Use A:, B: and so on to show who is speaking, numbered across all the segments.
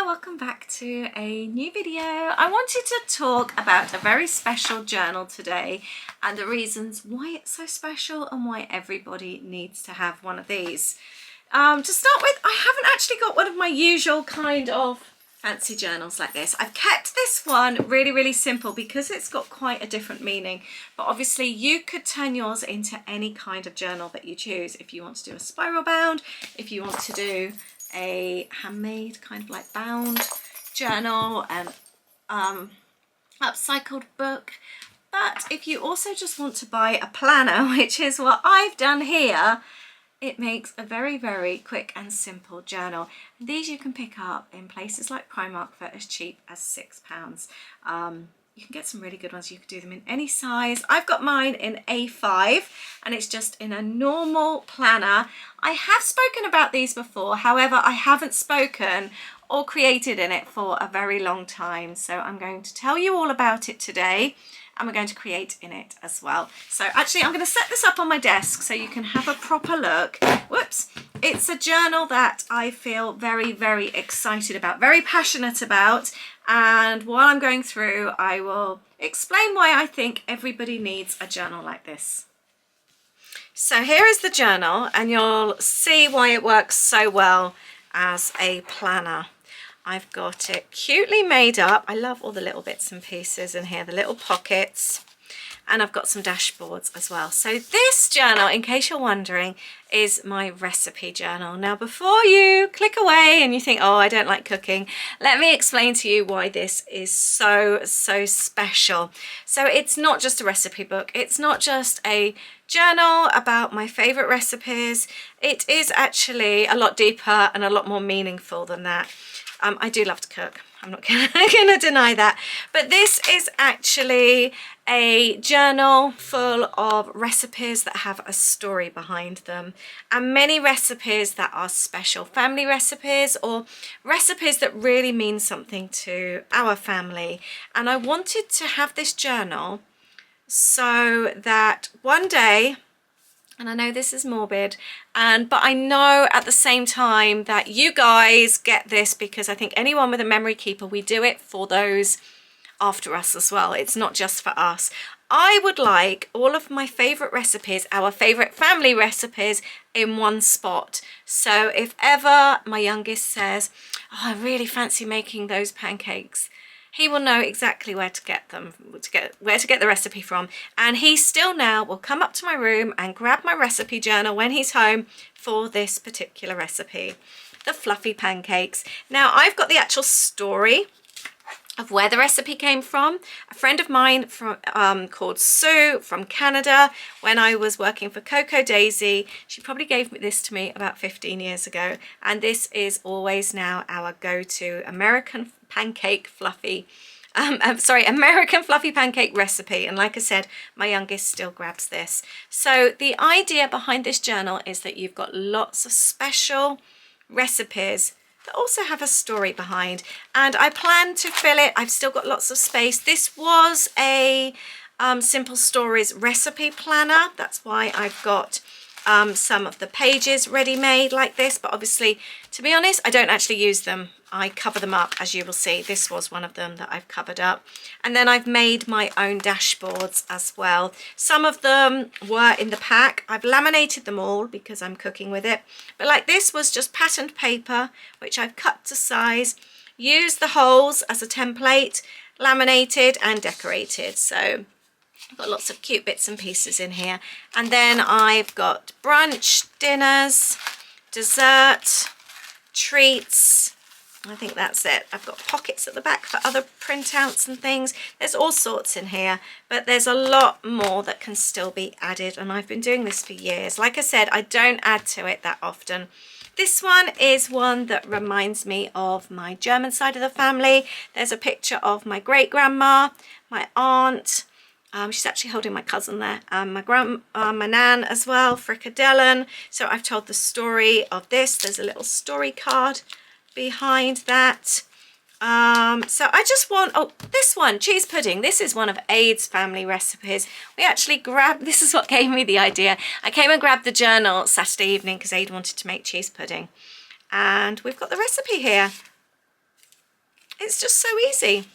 A: there, welcome back to a new video. I wanted to talk about a very special journal today and the reasons why it's so special and why everybody needs to have one of these. To start with, I haven't actually got one of my usual kind of fancy journals like this. I've kept this one really simple because it's got quite a different meaning, but obviously you could turn yours into any kind of journal that you choose. If you want to do a spiral bound, if you want to do a handmade kind of like bound journal and upcycled book, but if you also just want to buy a planner, which is what I've done here, it makes a very quick and simple journal. And these you can pick up in places like Primark for as cheap as £6. You can get some really good ones. You could do them in any size. I've got mine in A5 and it's just in a normal planner. I have spoken about these before, however I haven't spoken or created in it for a very long time, so I'm going to tell you all about it today and we're going to create in it as well. So actually I'm going to set this up on my desk so you can have a proper look. Whoops. It's a journal that I feel very excited about, very passionate about, and while I'm going through I will explain why I think everybody needs a journal like this. So here is the journal and you'll see why it works so well as a planner. I've got it cutely made up. I love all the little bits and pieces in here, the little pockets, and I've got some dashboards as well. So this journal, in case you're wondering, is my recipe journal. Now before you click away and you think, oh, I don't like cooking, let me explain to you why this is so special. So it's not just a recipe book, it's not just a journal about my favorite recipes. It is actually a lot deeper and a lot more meaningful than that. I do love to cook, I'm not gonna deny that, but this is actually a journal full of recipes that have a story behind them, and many recipes that are special family recipes or recipes that really mean something to our family. And I wanted to have this journal so that one day, and I know this is morbid, but I know at the same time that you guys get this, because I think anyone with a memory keeper, we do it for those after us as well. It's not just for us. I would like all of my favorite recipes, our favorite family recipes, in one spot. So if ever my youngest says, oh, I really fancy making those pancakes, he will know exactly where to get them, where to get the recipe from. And he still now will come up to my room and grab my recipe journal when he's home for this particular recipe, the fluffy pancakes. Now I've got the actual story of where the recipe came from. A friend of mine from called Sue from Canada, when I was working for Coco Daisy, she probably gave this to me about 15 years ago, and this is always now our go-to American pancake fluffy American fluffy pancake recipe. And like I said, my youngest still grabs this. So the idea behind this journal is that you've got lots of special recipes that also have a story behind, and I plan to fill it. I've still got lots of space. This was a Simple Stories recipe planner, that's why I've got some of the pages ready made like this, but obviously, to be honest, I don't actually use them. I cover them up, as you will see. This was one of them that I've covered up, and then I've made my own dashboards as well. Some of them were in the pack. I've laminated them all because I'm cooking with it, but like this was just patterned paper which I've cut to size, used the holes as a template, laminated and decorated. So I've got lots of cute bits and pieces in here. And then I've got brunch, dinners, dessert, treats. I think that's it. I've got pockets at the back for other printouts and things. There's all sorts in here, but there's a lot more that can still be added, and I've been doing this for years. Like I said, I don't add to it that often. This one is one that reminds me of my German side of the family. There's a picture of my great-grandma, my aunt, she's actually holding my cousin there, my nan as well, frikadellen. So I've told the story of this. There's a little story card behind that. So I just want, oh, this one, cheese pudding. This is one of Aid's family recipes. We actually grabbed, this is what gave me the idea. I came and grabbed the journal Saturday evening because Aid wanted to make cheese pudding. And we've got the recipe here. it's just so easy.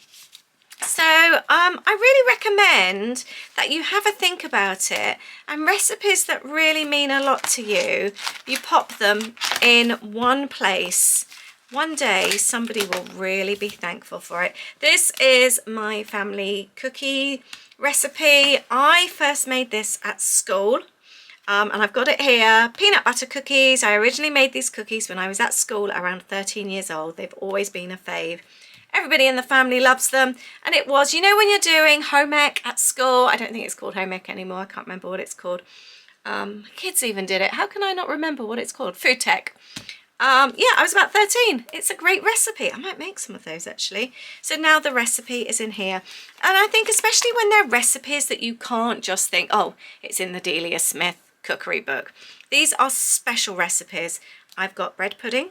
A: So I really recommend that you have a think about it, and recipes that really mean a lot to you, you pop them in one place. One day somebody will really be thankful for it. This is my family cookie recipe. I first made this at school. And I've got it here, peanut butter cookies. I originally made these cookies when I was at school around 13 years old. They've always been a fave. Everybody in the family loves them. And it was, you know, when you're doing home ec at school, I don't think it's called home ec anymore. I can't remember what it's called. Kids even did it. How can I not remember what it's called? Food tech. Yeah, I was about 13. It's a great recipe. I might make some of those actually. So now the recipe is in here. And I think especially when they're recipes that you can't just think, oh, it's in the Delia Smith cookery book. These are special recipes. I've got bread pudding,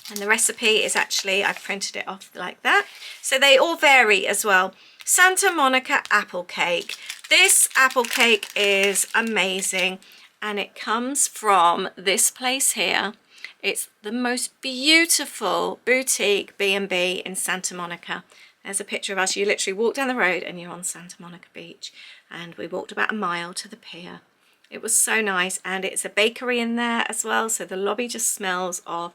A: and the recipe is actually, I've printed it off like that. So they all vary as well. Santa Monica apple cake. This apple cake is amazing, and it comes from this place here. It's the most beautiful boutique B&B in Santa Monica. There's a picture of us. You literally walk down the road and you're on Santa Monica Beach, and we walked about a mile to the pier. It was so nice, and it's a bakery in there as well, so the lobby just smells of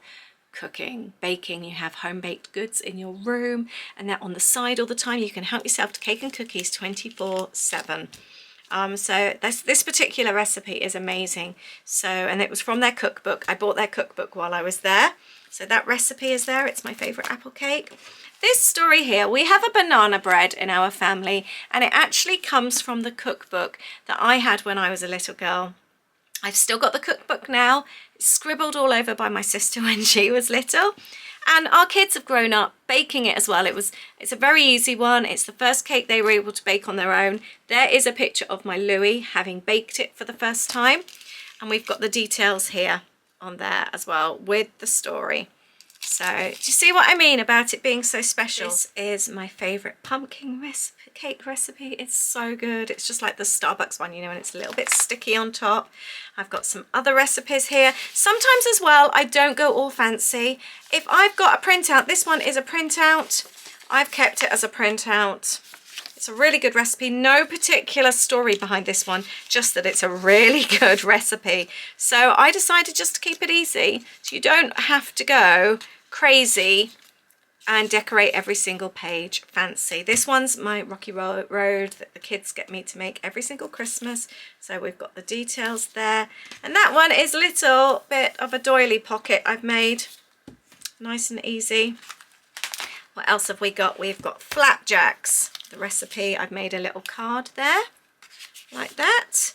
A: cooking, baking. You have home baked goods in your room, and they're on the side all the time. You can help yourself to cake and cookies 24/7. So this particular recipe is amazing. So, and it was from their cookbook. I bought their cookbook while I was there. So that recipe is there. It's my favorite apple cake. This story here, we have a banana bread in our family, and it actually comes from the cookbook that I had when I was a little girl. I've still got the cookbook now. It's scribbled all over by my sister when she was little. And our kids have grown up baking it as well. It's a very easy one. It's the first cake they were able to bake on their own. There is a picture of my Louie having baked it for the first time. And we've got the details here on there as well with the story. So do you see what I mean about it being so special? This is my favorite pumpkin cake recipe. It's so good. It's just like the Starbucks one, you know, and it's a little bit sticky on top. I've got some other recipes here. Sometimes as well, I don't go all fancy. If I've got a printout, this one is a printout. I've kept it as a printout. It's a really good recipe. No particular story behind this one, just that it's a really good recipe. So I decided just to keep it easy. So you don't have to go crazy and decorate every single page fancy. This one's my Rocky Road that the kids get me to make every single Christmas. So we've got the details there. And that one is a little bit of a doily pocket I've made. Nice and easy. What else have we got? We've got flapjacks. The recipe, I've made a little card there, like that.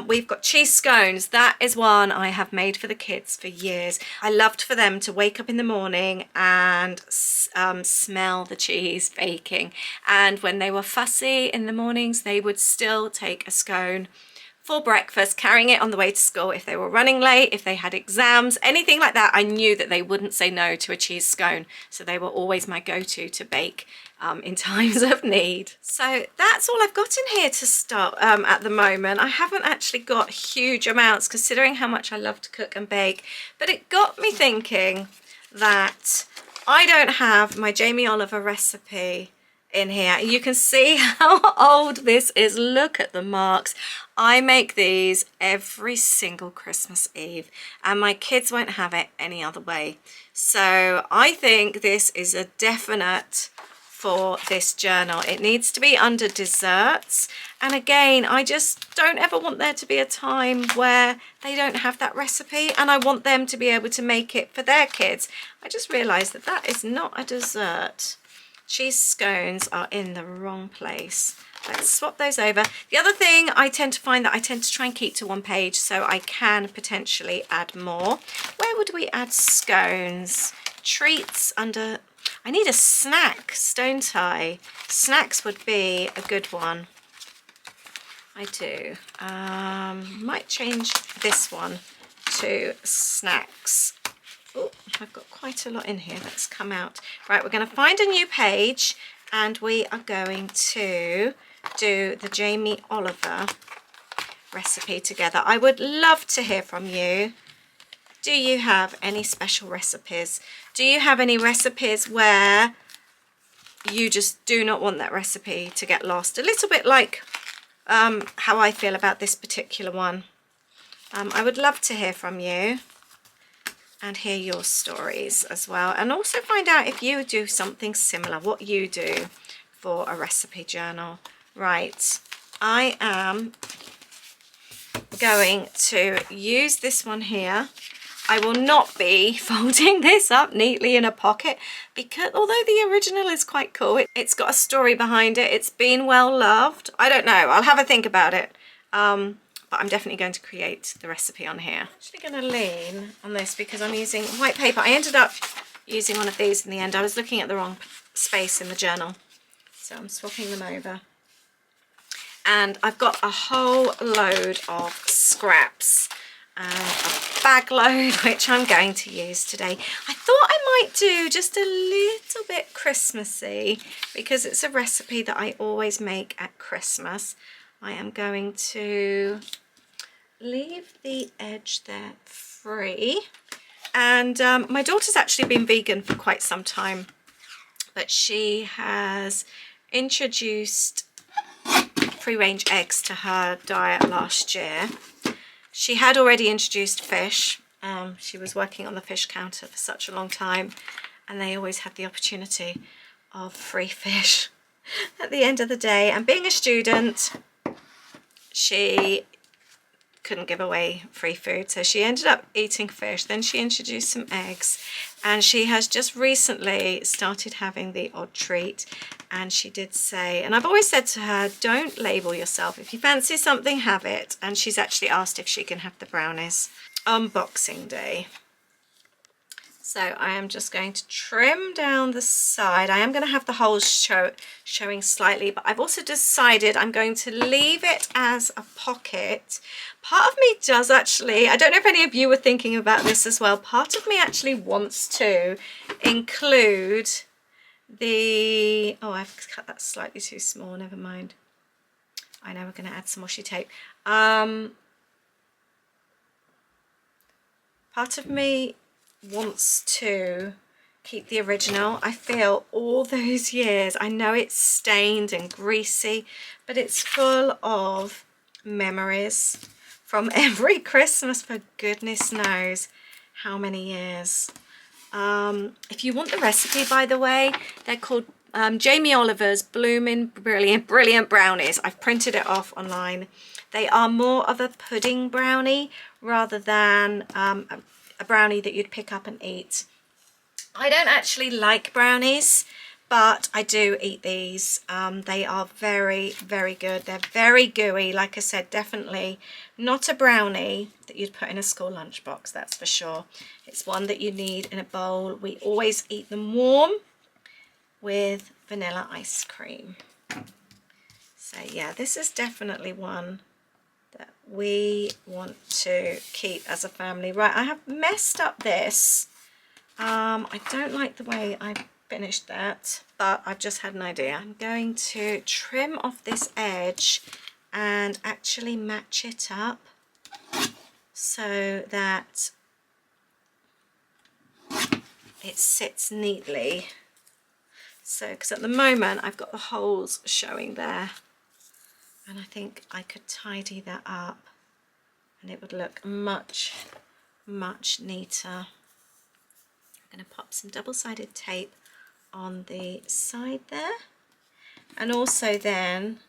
A: We've got cheese scones. That is one I have made for the kids for years. I loved for them to wake up in the morning and smell the cheese baking. And when they were fussy in the mornings, they would still take a scone for breakfast, carrying it on the way to school. If they were running late, if they had exams, anything like that, I knew that they wouldn't say no to a cheese scone. So they were always my go-to to bake in times of need. So that's all I've got in here to start at the moment. I haven't actually got huge amounts considering how much I love to cook and bake, but it got me thinking that I don't have my Jamie Oliver recipe in here. You can see how old this is. Look at the marks. I make these every single Christmas Eve, and my kids won't have it any other way. So I think this is a definite for this journal. It needs to be under desserts, and again, I just don't ever want there to be a time where they don't have that recipe, and I want them to be able to make it for their kids. I just realized that that is not a dessert. Cheese scones are in the wrong place. Let's swap those over. The other thing I tend to find that I tend to try and keep to one page, so I can potentially add more. Where would we add scones? Treats under... I need a snacks, don't I? Snacks would be a good one. I do. Might change this one to snacks. Oh, I've got quite a lot in here that's come out. Right, we're going to find a new page, and we are going to do the Jamie Oliver recipe together. I would love to hear from you. Do you have any special recipes? Do you have any recipes where you just do not want that recipe to get lost. A little bit like how I feel about this particular one. I would love to hear from you and hear your stories as well, and also find out if you do something similar, what you do for a recipe journal. Right, I am going to use this one here. I will not be folding this up neatly in a pocket, because although the original is quite cool, it's got a story behind it, it's been well loved. I don't know, I'll have a think about it. But I'm definitely going to create the recipe on here. I'm actually going to lean on this because I'm using white paper. I ended up using one of these in the end. I was looking at the wrong space in the journal, so I'm swapping them over. And I've got a whole load of scraps and a bag load, which I'm going to use today. I thought I might do just a little bit Christmassy because it's a recipe that I always make at Christmas. I am going to leave the edge there free. And my daughter's actually been vegan for quite some time, but she has introduced free-range eggs to her diet last year. She had already introduced fish. She was working on the fish counter for such a long time, and they always had the opportunity of free fish at the end of the day. And being a student, she couldn't give away free food, so she ended up eating fish. Then she introduced some eggs, and she has just recently started having the odd treat. And she did say, and I've always said to her, don't label yourself. If you fancy something, have it. And she's actually asked if she can have the brownies on Boxing Day. So I am just going to trim down the side. I am going to have the holes showing slightly, but I've also decided I'm going to leave it as a pocket. Part of me does actually, I don't know if any of you were thinking about this as well, part of me actually wants to include the, oh, I've cut that slightly too small, never mind. I know we're going to add some washi tape. Part of me wants to keep the original. I feel all those years, I know it's stained and greasy, but it's full of memories from every Christmas for goodness knows how many years. If you want the recipe, by the way, they're called Jamie Oliver's Bloomin' Brilliant Brownies. I've printed it off online. They are more of a pudding brownie rather than a brownie that you'd pick up and eat. I don't actually like brownies, but I do eat these. They are very, very good. They're very gooey. Like I said, definitely not a brownie that you'd put in a school lunchbox, that's for sure. It's one that you need in a bowl. We always eat them warm with vanilla ice cream. So yeah, this is definitely one that we want to keep as a family. Right, I have messed up this. I don't like the way I finished that, but I've just had an idea. I'm going to trim off this edge and actually match it up so that it sits neatly. So, because at the moment I've got the holes showing there, and I think I could tidy that up and it would look much, much neater. I'm going to pop some double-sided tape on the side there, and also then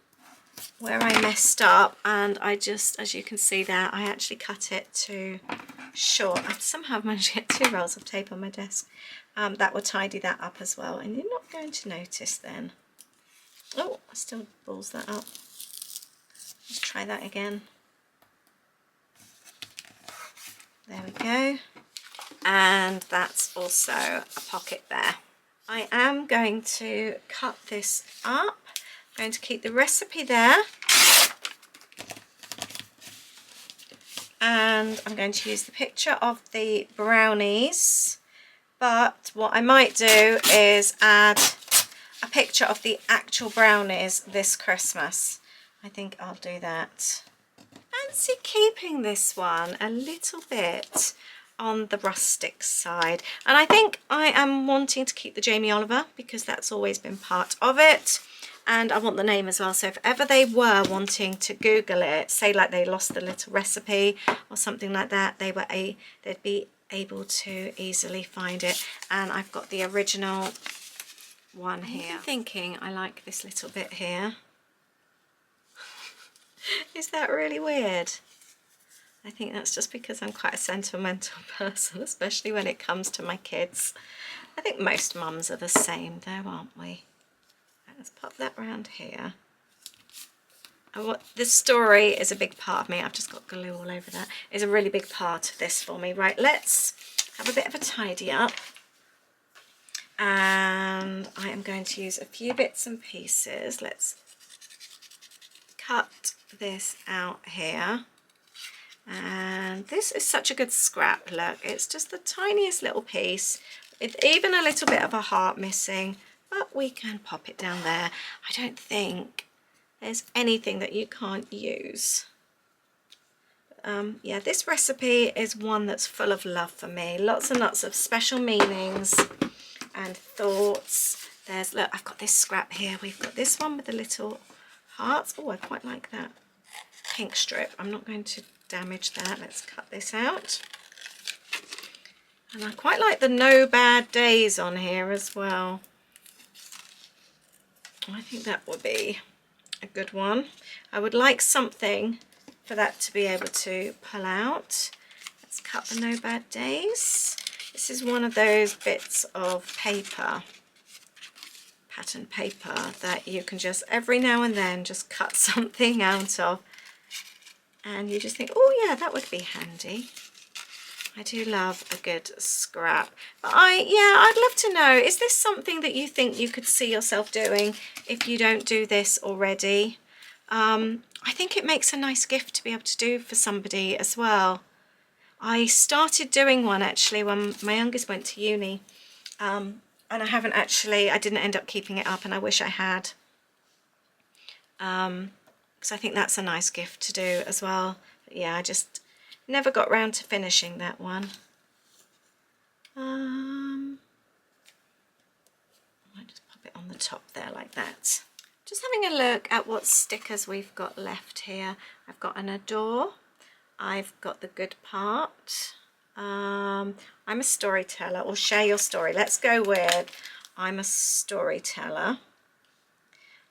A: where I messed up, and I just, as you can see there, I actually cut it too short. I somehow managed to get 2 rolls of tape on my desk. That will tidy that up as well, and you're not going to notice then. Oh, I still balls that up. Let's try that again. There we go. And that's also a pocket there. I am going to cut this up. I'm going to keep the recipe there. And I'm going to use the picture of the brownies. But what I might do is add a picture of the actual brownies this Christmas. I think I'll do that. Fancy keeping this one a little bit on the rustic side, and I think I am wanting to keep the Jamie Oliver because that's always been part of it, and I want the name as well, so if ever they were wanting to Google it, say like they lost the little recipe or something like that, they'd be able to easily find it. And I've got the original one here. I'm thinking I like this little bit here. Is that really weird? I think that's just because I'm quite a sentimental person, especially when it comes to my kids. I think most mums are the same though, aren't we? Let's pop that round here. This story is a big part of me. I've just got glue all over that. It's a really big part of this for me. Right, let's have a bit of a tidy up. And I am going to use a few bits and pieces. Let's cut this out here. And this is such a good scrap, look. It's just the tiniest little piece. It's even a little bit of a heart missing, but we can pop it down there. I don't think there's anything that you can't use. Yeah, this recipe is one that's full of love for me. Lots and lots of special meanings and thoughts. Look, I've got this scrap here. We've got this one with the little hearts. Oh, I quite like that pink strip. I'm not going to damage that. Let's cut this out. And I quite like the no bad days on here as well. I think that would be a good one. I would like something for that to be able to pull out. Let's cut the no bad days. This is one of those bits of paper, pattern paper, that you can just every now and then just cut something out of, and you just think, oh yeah, that would be handy. I do love a good scrap. But I'd love to know, is this something that you think you could see yourself doing if you don't do this already? I think it makes a nice gift to be able to do for somebody as well. I started doing one actually when my youngest went to uni, and I didn't end up keeping it up, and I wish I had, because I think that's a nice gift to do as well. But yeah, I just never got round to finishing that one. I might just pop it on the top there like that. Just having a look at what stickers we've got left here. I've got an adore. I've got the good part. I'm a storyteller, or share your story. Let's go with I'm a storyteller.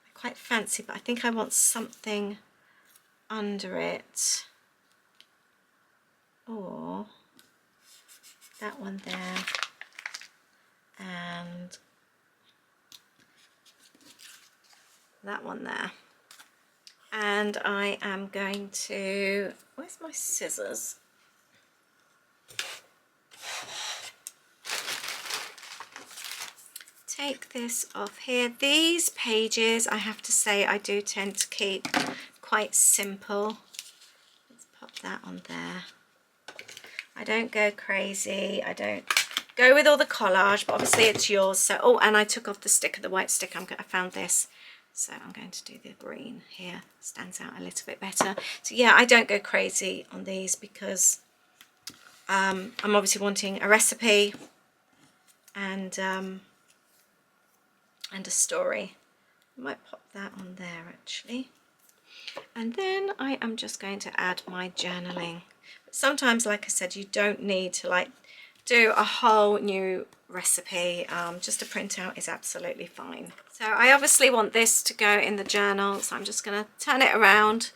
A: I quite fancy, but I think I want something under it. Or that one there. And that one there. And I am going to, where's my scissors? Take this off here. These pages, I have to say, I do tend to keep quite simple. Let's pop that on there. I don't go crazy. I don't go with all the collage, but obviously it's yours. So, oh, and I took off the sticker, the white sticker. I found this. So I'm going to do the green here. Stands out a little bit better. So yeah, I don't go crazy on these because I'm obviously wanting a recipe and a story. I might pop that on there actually. And then I am just going to add my journaling. But sometimes, like I said, you don't need to like do a whole new recipe. Just a printout is absolutely fine. So I obviously want this to go in the journal, so I'm just going to turn it around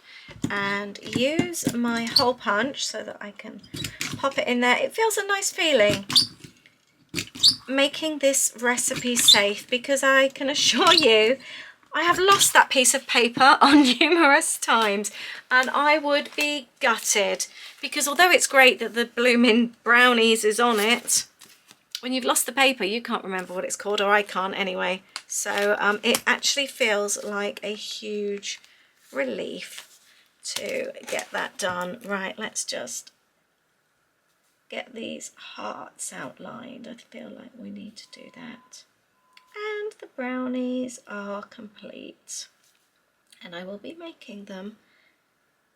A: and use my hole punch so that I can pop it in there. It feels a nice feeling making this recipe safe, because I can assure you I have lost that piece of paper on numerous times, and I would be gutted, because although it's great that the blooming brownies is on it, when you've lost the paper you can't remember what it's called, or I can't anyway. So it actually feels like a huge relief to get that done. Right, let's just get these hearts outlined. I feel like we need to do that. And the brownies are complete, and I will be making them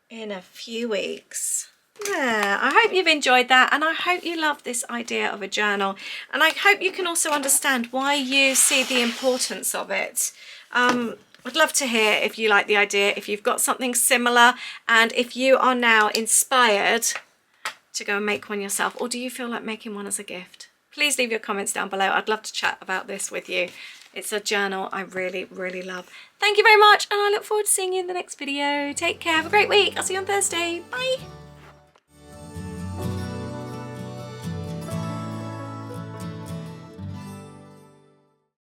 A: in a few weeks. Yeah, I hope you've enjoyed that, and I hope you love this idea of a journal, and I hope you can also understand why you see the importance of it. I'd love to hear if you like the idea, if you've got something similar, and if you are now inspired to go and make one yourself, or do you feel like making one as a gift? Please leave your comments down below. I'd love to chat about this with you. It's a journal I really, really love. Thank you very much, and I look forward to seeing you in the next video. Take care, have a great week. I'll see you on Thursday. Bye.